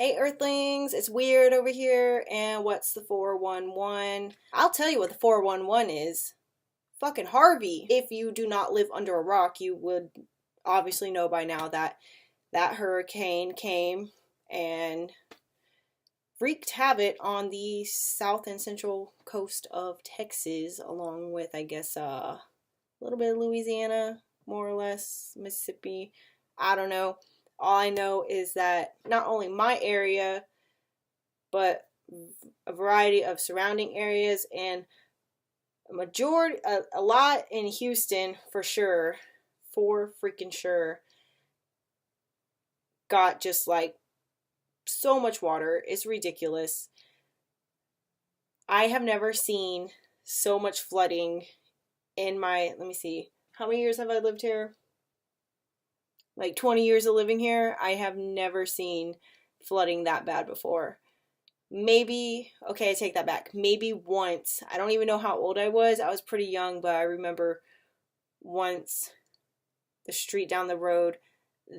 Hey Earthlings, it's weird over here, and what's the 411? I'll tell you what the 411 is. Fucking Harvey. If you do not live under a rock, you would obviously know by now that that hurricane came and wreaked havoc on the south and central coast of Texas, along with, I guess, a little bit of Louisiana, more or less, Mississippi. I don't know. All I know is that not only my area, but a variety of surrounding areas and a lot in Houston for sure, for freaking sure, got just like so much water. It's ridiculous. I have never seen so much flooding in my, let me see, how many years have I lived here? Like 20 years of living here. I have never seen flooding that bad before. Maybe, okay, I take that back. Maybe once. I don't even know how old I was. I was pretty young, but I remember once the street down the road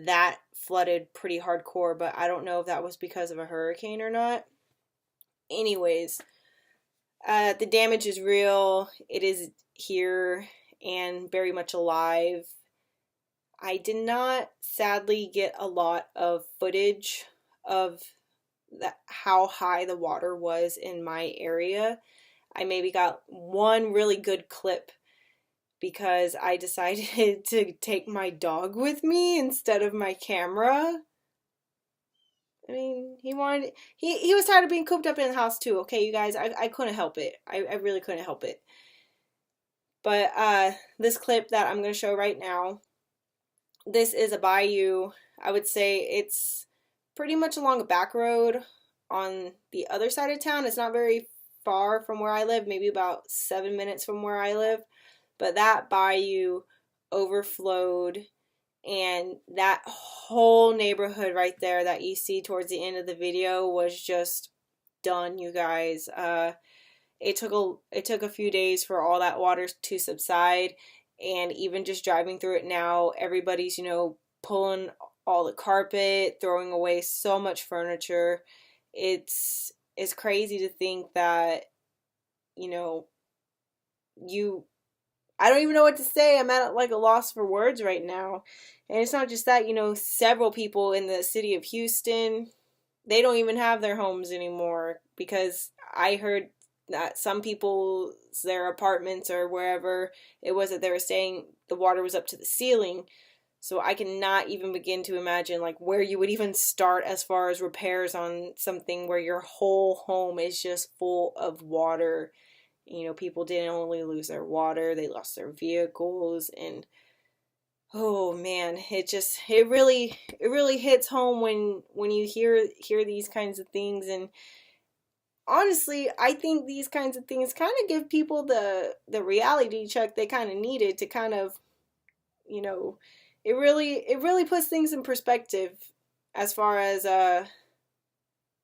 that flooded pretty hardcore, but I don't know if that was because of a hurricane or not. Anyways, the damage is real. It is here and very much alive. I did not sadly get a lot of footage of how high the water was in my area. I maybe got one really good clip because I decided to take my dog with me instead of my camera. I mean, he was tired of being cooped up in the house too, okay, you guys? I couldn't help it. I really couldn't help it. But this clip that I'm going to show right now, this is a bayou. I would say it's pretty much along a back road on the other side of town. It's not very far from where I live, maybe about 7 minutes from where I live. But that bayou overflowed, and that whole neighborhood right there that you see towards the end of the video was just done, you guys. It took a few days for all that water to subside, and even just driving through it now, everybody's, pulling all the carpet, throwing away so much furniture. It's crazy to think that, I don't even know what to say. I'm at like a loss for words right now. And it's not just that, several people in the city of Houston, they don't even have their homes anymore, because I heard that some people, their apartments or wherever it was that they were staying, the water was up to the ceiling. So I cannot even begin to imagine like where you would even start as far as repairs on something where your whole home is just full of water. People didn't only lose their water, they lost their vehicles, and oh man, it really hits home when you hear these kinds of things. And honestly, I think these kinds of things kind of give people the reality check they kind of needed to kind of, it really puts things in perspective as far as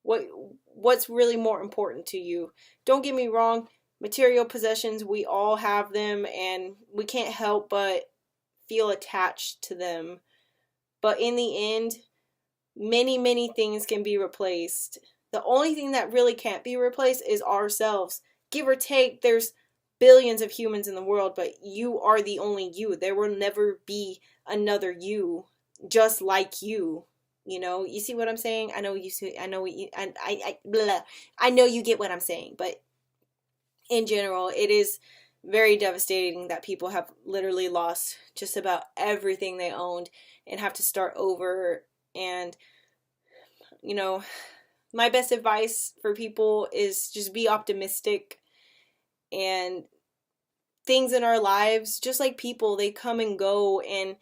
what's really more important to you. Don't get me wrong, material possessions, we all have them and we can't help but feel attached to them. But in the end, many things can be replaced. The only thing that really can't be replaced is ourselves. Give or take, there's billions of humans in the world, but you are the only you. There will never be another you just like you. You see what I'm saying? I know you see, I know you, and I know you get what I'm saying, but in general, it is very devastating that people have literally lost just about everything they owned and have to start over. And my best advice for people is just be optimistic. And things in our lives, just like people, they come and go, and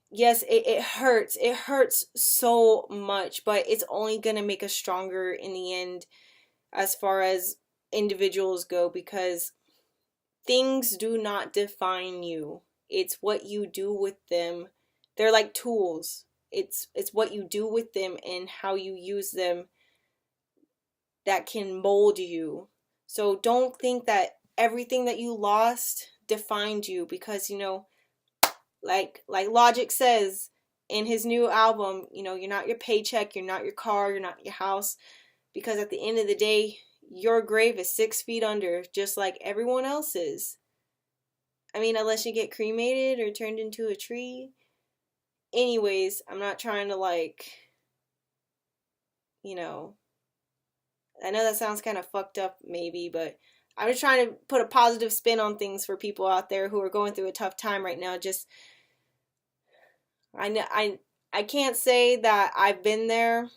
yes, it hurts so much, but it's only gonna make us stronger in the end as far as individuals go, because things do not define you. It's what you do with them. They're like tools. It's what you do with them and how you use them that can mold you. So don't think that everything that you lost defined you, because like logic says, in his new album, you know, you're not your paycheck, you're not your car, you're not your house, because at the end of the day, your grave is 6 feet under, just like everyone else's. I mean, unless you get cremated or turned into a tree. Anyways, I'm not trying to, like, you know, I know that sounds kind of fucked up maybe, but I'm just trying to put a positive spin on things for people out there who are going through a tough time right now. Just, I can't say that I've been there.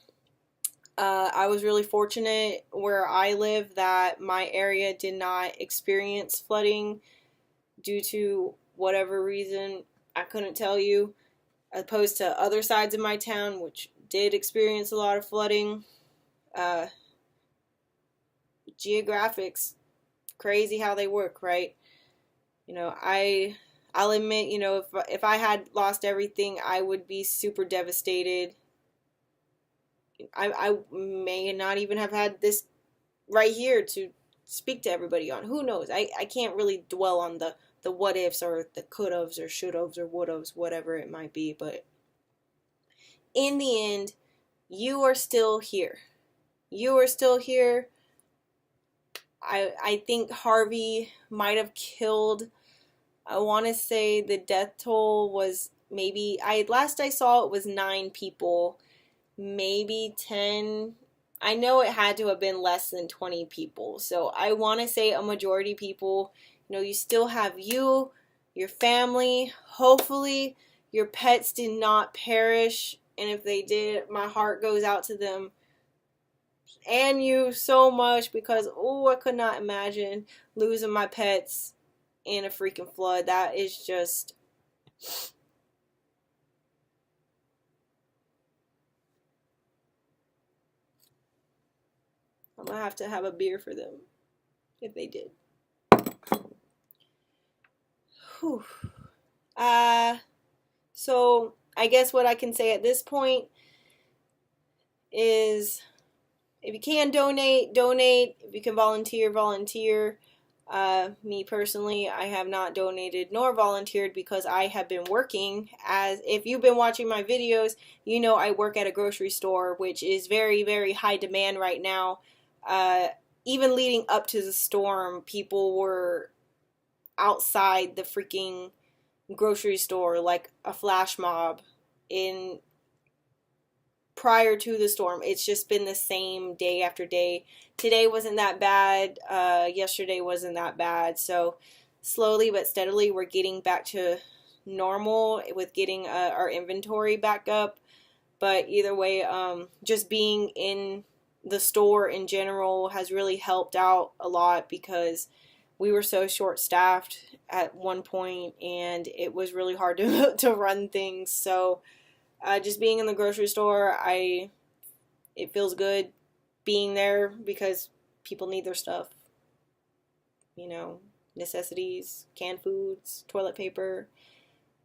I was really fortunate where I live that my area did not experience flooding due to whatever reason. I couldn't tell you, opposed to other sides of my town, which did experience a lot of flooding. Geographics, crazy how they work, right? You know, I'll admit, you know, if I had lost everything, I would be super devastated. I may not even have had this right here to speak to everybody on. Who knows? I can't really dwell on the what ifs or the could haves or should haves or would haves, whatever it might be. But in the end, you are still here. You are still here. I think Harvey might have killed, I want to say the death toll was maybe, last I saw it was 9 people, maybe 10. I know it had to have been less than 20 people. So I want to say a majority people. You know, you still have you, your family. Hopefully your pets did not perish. And if they did, my heart goes out to them and you so much, because, oh, I could not imagine losing my pets in a freaking flood. That is just... I'm gonna have to have a beer for them if they did. Whew. So I guess what I can say at this point is, if you can donate, donate. If you can volunteer, volunteer. Me personally, I have not donated nor volunteered because I have been working. As if you've been watching my videos, you know I work at a grocery store, which is very, very high demand right now. Even leading up to the storm, people were outside the freaking grocery store like a flash mob in prior to the storm. It's just been the same day after day. Today wasn't that bad. Yesterday wasn't that bad. So slowly but steadily we're getting back to normal with getting our inventory back up. But either way, just being in the store in general has really helped out a lot, because we were so short-staffed at one point and it was really hard to run things. So just being in the grocery store, it feels good being there because people need their stuff. You know, necessities, canned foods, toilet paper.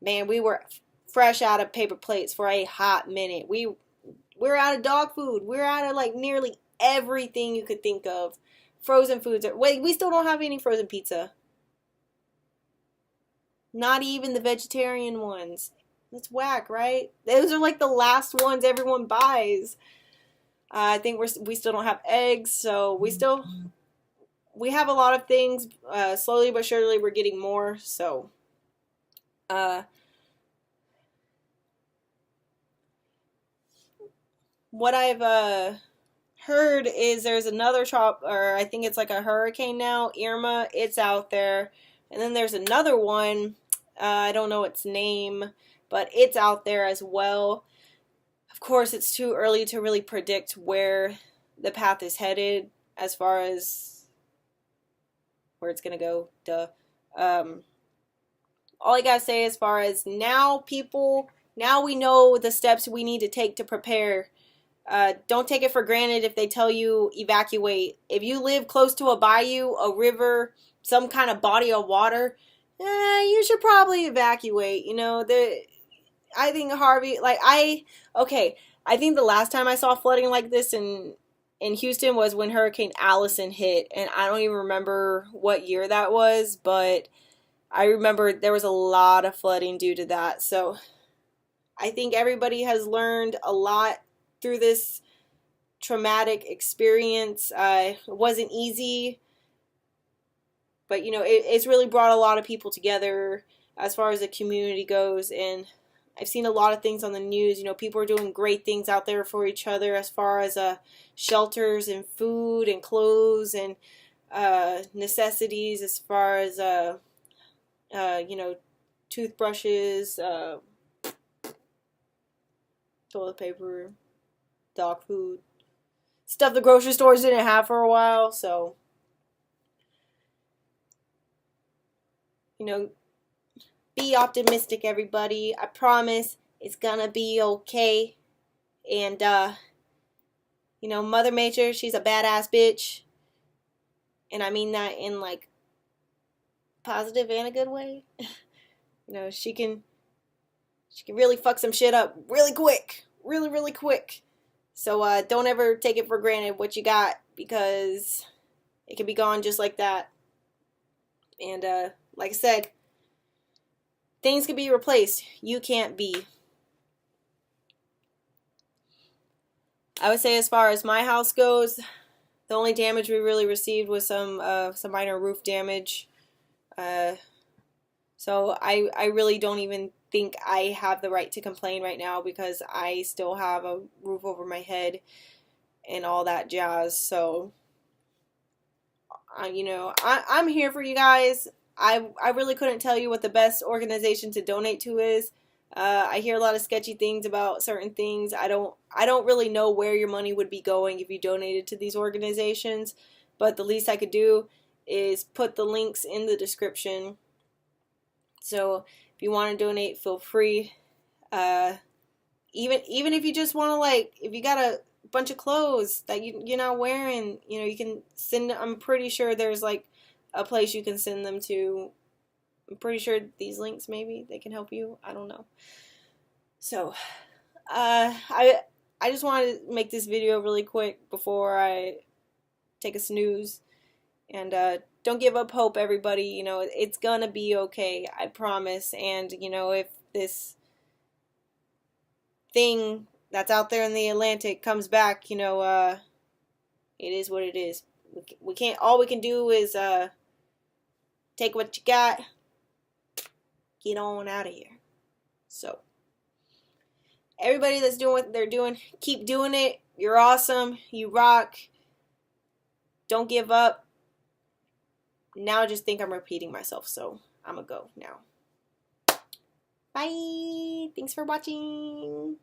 Man, we were fresh out of paper plates for a hot minute. We're out of dog food. We're out of like nearly everything you could think of. Frozen foods. Wait, we still don't have any frozen pizza. Not even the vegetarian ones. That's whack, right? Those are like the last ones everyone buys. I think we still don't have eggs, so we have a lot of things. Slowly but surely we're getting more. So what I've heard is there's another or I think it's like a hurricane now, Irma. It's out there, and then there's another one. I don't know its name, but it's out there as well. Of course, it's too early to really predict where the path is headed as far as where it's gonna go. Duh. All I gotta say, as far as now, people, now we know the steps we need to take to prepare. Don't take it for granted if they tell you evacuate. If you live close to a bayou, a river, some kind of body of water, you should probably evacuate. You know, I think Harvey, I think the last time I saw flooding like this in Houston was when Hurricane Allison hit, and I don't even remember what year that was, but I remember there was a lot of flooding due to that. So I think everybody has learned a lot through this traumatic experience. It wasn't easy, but it's really brought a lot of people together as far as the community goes. And I've seen a lot of things on the news. People are doing great things out there for each other as far as shelters and food and clothes and necessities, as far as toothbrushes, toilet paper, dog food, stuff the grocery stores didn't have for a while. So, be optimistic, everybody. I promise it's gonna be okay. And, Mother Nature, she's a badass bitch. And I mean that in, like, positive and a good way. She can really fuck some shit up really quick. Really, really quick. So, don't ever take it for granted what you got, because it can be gone just like that. And, like I said, things can be replaced. You can't be. I would say, as far as my house goes, the only damage we really received was some minor roof damage. So I really don't even think I have the right to complain right now, because I still have a roof over my head and all that jazz. So, I'm here for you guys. I really couldn't tell you what the best organization to donate to is. I hear a lot of sketchy things about certain things. I don't really know where your money would be going if you donated to these organizations, but the least I could do is put the links in the description. So if you want to donate, feel free. Even if you just want to, like, if you got a bunch of clothes that you're not wearing, you can send. I'm pretty sure there's like a place you can send them to. I'm pretty sure these links, maybe they can help you. I don't know. So, I just wanted to make this video really quick before I take a snooze. And don't give up hope, everybody. It's gonna be okay. I promise. And if this thing that's out there in the Atlantic comes back, it is what it is. We can't. All we can do is take what you got. Get on out of here. So, everybody that's doing what they're doing, keep doing it. You're awesome. You rock. Don't give up. Now I just think I'm repeating myself, so I'm gonna go now. Bye. Thanks for watching.